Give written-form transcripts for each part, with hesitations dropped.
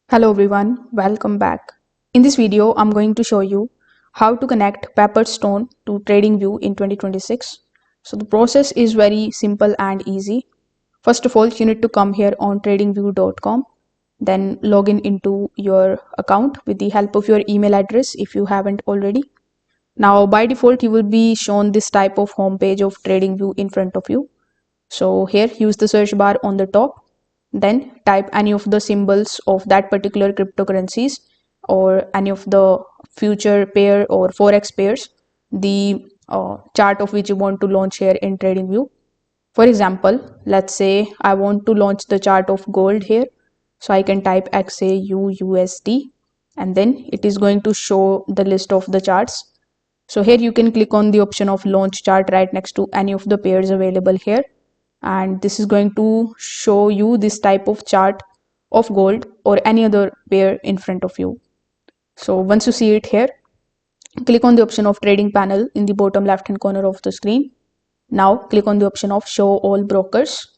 Hello everyone, welcome back. In this video, I'm going to show you how to connect Pepperstone to TradingView in 2026. So the process is very simple and easy. First of all, you need to come here on tradingview.com, then log in into your account with the help of your email address if you haven't already. Now by default, you will be shown this type of homepage of TradingView in front of you. So here, use the search bar on the top, then type any of the symbols of that particular cryptocurrencies or any of the future pair or forex pairs, the chart of which you want to launch here in TradingView. For example, let's say I want to launch the chart of gold here. So I can type XAUUSD and then it is going to show the list of the charts. So here you can click on the option of launch chart right next to any of the pairs available here, and this is going to show you this type of chart of gold or any other pair in front of you. So once you see it here, click on the option of trading panel in the bottom left hand corner of the screen. Now click on the option of show all brokers.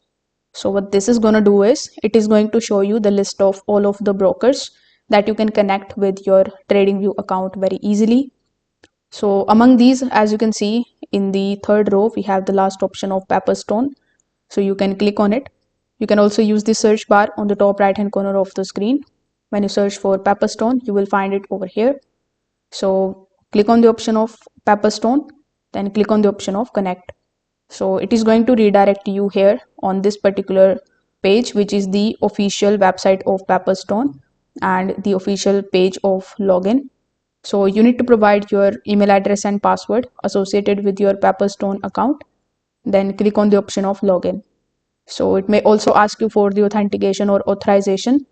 So what this is going to do is it is going to show you the list of all of the brokers that you can connect with your TradingView account very easily. So among these, as you can see in the third row, we have the last option of Pepperstone. So you can click on it. You can also use the search bar on the top right hand corner of the screen. When you search for Pepperstone, you will find it over here. So click on the option of Pepperstone, then click on the option of connect. So it is going to redirect you here on this particular page, which is the official website of Pepperstone and the official page of login. So you need to provide your email address and password associated with your Pepperstone account. Then click on the option of login. So it may also ask you for the authentication or authorization.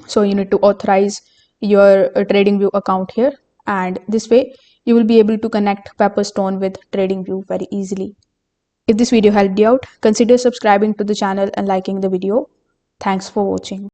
So you need to authorize your TradingView account here, and this way you will be able to connect Pepperstone with TradingView very easily. If this video helped you out, consider subscribing to the channel and liking the video. Thanks for watching.